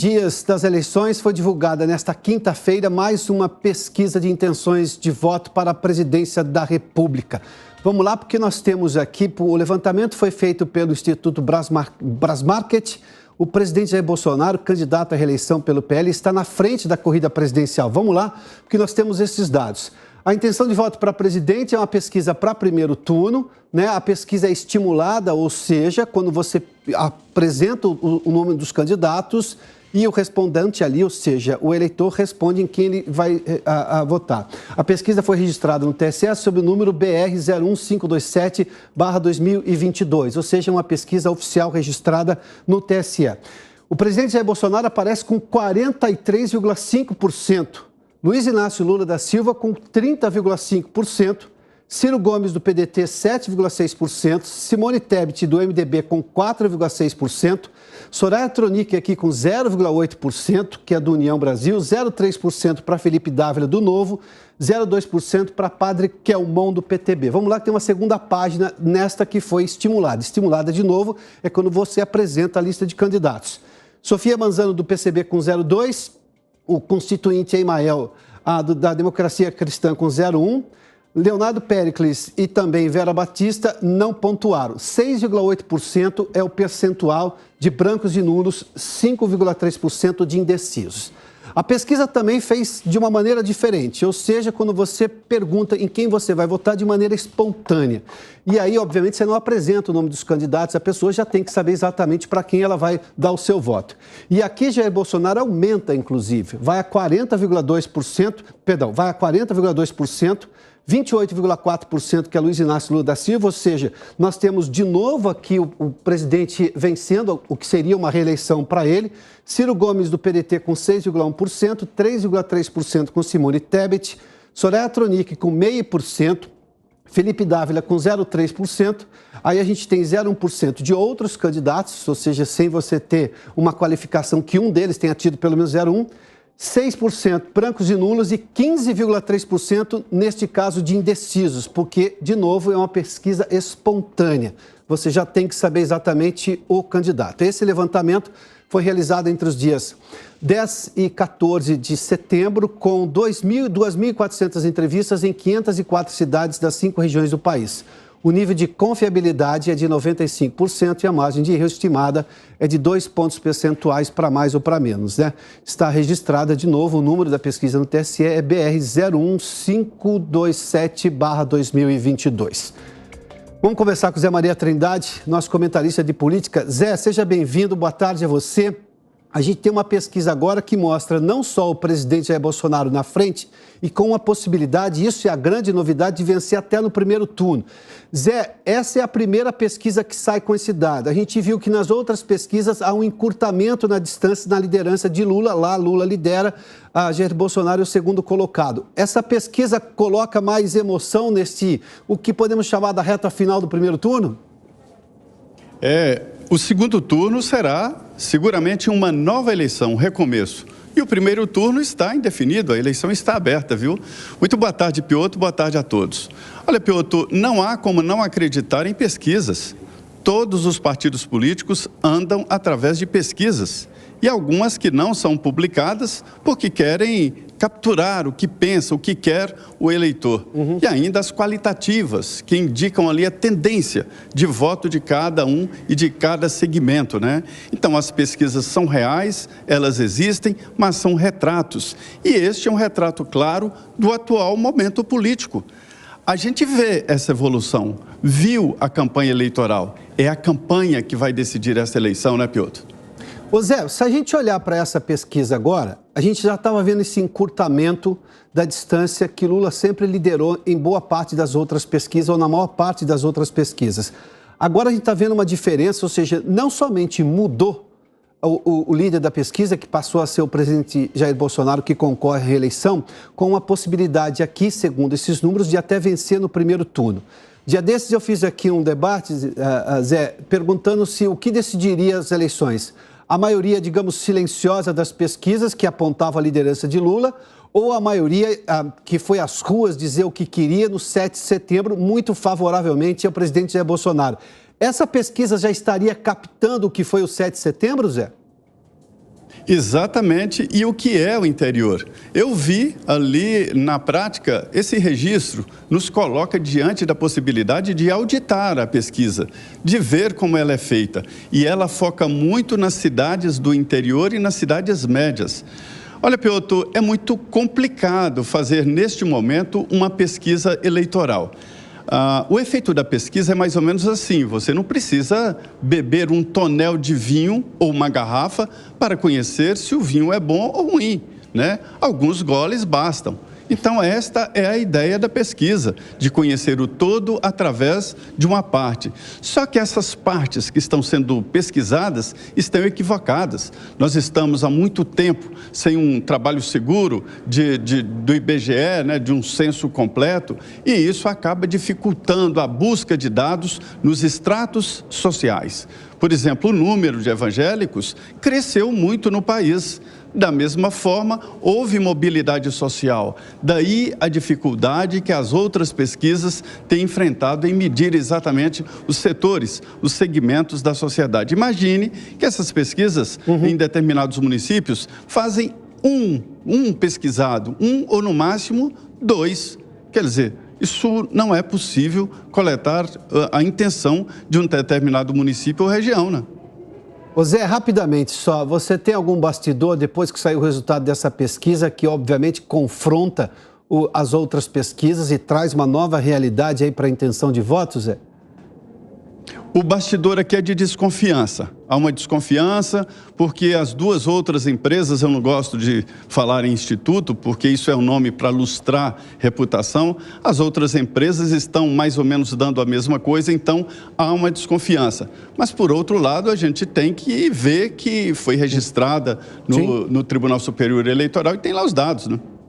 dias das eleições, foi divulgada nesta quinta-feira mais uma pesquisa de intenções de voto para a presidência da República. Vamos lá, porque nós temos aqui, o levantamento foi feito pelo Instituto Brasmarket. O presidente Jair Bolsonaro, candidato à reeleição pelo PL, está na frente da corrida presidencial. Vamos lá, porque nós temos esses dados. A intenção de voto para presidente é uma pesquisa para primeiro turno, né? A pesquisa é estimulada, ou seja, quando você apresenta o nome dos candidatos e o respondente ali, ou seja, o eleitor responde em quem ele vai votar. A pesquisa foi registrada no TSE sob o número BR 01527/2022, ou seja, uma pesquisa oficial registrada no TSE. O presidente Jair Bolsonaro aparece com 43,5%. Luiz Inácio Lula da Silva com 30,5%, Ciro Gomes do PDT 7,6%, Simone Tebet do MDB com 4,6%, Soraya Tronic aqui com 0,8%, que é do União Brasil, 0,3% para Felipe Dávila do Novo, 0,2% para Padre Kelmon do PTB. Vamos lá, que tem uma segunda página nesta que foi estimulada. Estimulada de novo é quando você apresenta a lista de candidatos. Sofia Manzano do PCB com 0,2%, o constituinte Emael da Democracia Cristã com 0,1%, Leonardo Péricles e também Vera Batista não pontuaram. 6,8% é o percentual de brancos e nulos, 5,3% de indecisos. A pesquisa também fez de uma maneira diferente, ou seja, quando você pergunta em quem você vai votar de maneira espontânea. E aí, obviamente, você não apresenta o nome dos candidatos, a pessoa já tem que saber exatamente para quem ela vai dar o seu voto. E aqui Jair Bolsonaro aumenta, inclusive, vai a 40,2%, 28,4% que é Luiz Inácio Lula da Silva, ou seja, nós temos de novo aqui o presidente vencendo o que seria uma reeleição para ele. Ciro Gomes do PDT com 6,1%, 3,3% com Simone Tebet, Soraya Tronic com 0,5%, Felipe Dávila com 0,3%, aí a gente tem 0,1% de outros candidatos, ou seja, sem você ter uma qualificação que um deles tenha tido pelo menos 0,1%, 6% brancos e nulos e 15,3% neste caso de indecisos, porque, de novo, é uma pesquisa espontânea. Você já tem que saber exatamente o candidato. Esse levantamento foi realizado entre os dias 10 e 14 de setembro, com 2.400 entrevistas em 504 cidades das 5 regiões do país. O nível de confiabilidade é de 95% e a margem de erro estimada é de 2 pontos percentuais para mais ou para menos, né? Está registrada de novo, o número da pesquisa no TSE é BR 01527/2022. Vamos conversar com Zé Maria Trindade, nosso comentarista de política. Zé, seja bem-vindo, boa tarde a você. A gente tem uma pesquisa agora que mostra não só o presidente Jair Bolsonaro na frente e com a possibilidade, isso é a grande novidade, de vencer até no primeiro turno. Zé, essa é a primeira pesquisa que sai com esse dado. A gente viu que nas outras pesquisas há um encurtamento na distância na liderança de Lula. Lá, Lula lidera, Jair Bolsonaro é o segundo colocado. Essa pesquisa coloca mais emoção nesse, o que podemos chamar da reta final do primeiro turno? O segundo turno será seguramente uma nova eleição, um recomeço. E o primeiro turno está indefinido, a eleição está aberta, viu? Muito boa tarde, Piotr, boa tarde a todos. Olha, Piotr, não há como não acreditar em pesquisas. Todos os partidos políticos andam através de pesquisas. E algumas que não são publicadas porque querem capturar o que pensa, o que quer o eleitor. E ainda as qualitativas, que indicam ali a tendência de voto de cada um e de cada segmento, né? Então, as pesquisas são reais, elas existem, mas são retratos. E este é um retrato claro do atual momento político. A gente vê essa evolução, viu a campanha eleitoral. É a campanha que vai decidir essa eleição, né, Piotr? Ô Zé, se a gente olhar para essa pesquisa agora, a gente já estava vendo esse encurtamento da distância que Lula sempre liderou em boa parte das outras pesquisas, ou na maior parte das outras pesquisas. Agora a gente está vendo uma diferença, ou seja, não somente mudou o líder da pesquisa, que passou a ser o presidente Jair Bolsonaro, que concorre à reeleição, com a possibilidade aqui, segundo esses números, de até vencer no primeiro turno. Dia desses eu fiz aqui um debate, Zé, perguntando se o que decidiria as eleições. A maioria, digamos, silenciosa das pesquisas que apontava a liderança de Lula, ou a maioria que foi às ruas dizer o que queria no 7 de setembro, muito favoravelmente ao presidente Jair Bolsonaro. Essa pesquisa já estaria captando o que foi o 7 de setembro, Zé? Exatamente, e o que é o interior? Eu vi ali na prática, esse registro nos coloca diante da possibilidade de auditar a pesquisa, de ver como ela é feita. E ela foca muito nas cidades do interior e nas cidades médias. Olha, Piotr, é muito complicado fazer neste momento uma pesquisa eleitoral. O efeito da pesquisa é mais ou menos assim: você não precisa beber um tonel de vinho ou uma garrafa para conhecer se o vinho é bom ou ruim, né? Alguns goles bastam. Então, esta é a ideia da pesquisa, de conhecer o todo através de uma parte. Só que essas partes que estão sendo pesquisadas estão equivocadas. Nós estamos há muito tempo sem um trabalho seguro do IBGE, né, de um censo completo, e isso acaba dificultando a busca de dados nos estratos sociais. Por exemplo, o número de evangélicos cresceu muito no país. Da mesma forma, houve mobilidade social. Daí a dificuldade que as outras pesquisas têm enfrentado em medir exatamente os setores, os segmentos da sociedade. Imagine que essas pesquisas em determinados municípios fazem um pesquisado, ou no máximo 2. Quer dizer, isso não é possível coletar a intenção de um determinado município ou região, né? Ô Zé, rapidamente só, você tem algum bastidor depois que saiu o resultado dessa pesquisa que obviamente confronta as outras pesquisas e traz uma nova realidade aí para a intenção de votos, Zé? O bastidor aqui é de desconfiança. Há uma desconfiança porque as duas outras empresas, eu não gosto de falar em instituto, porque isso é um nome para lustrar reputação, as outras empresas estão mais ou menos dando a mesma coisa, então há uma desconfiança. Mas, por outro lado, a gente tem que ver que foi registrada no Tribunal Superior Eleitoral e tem lá os dados, né?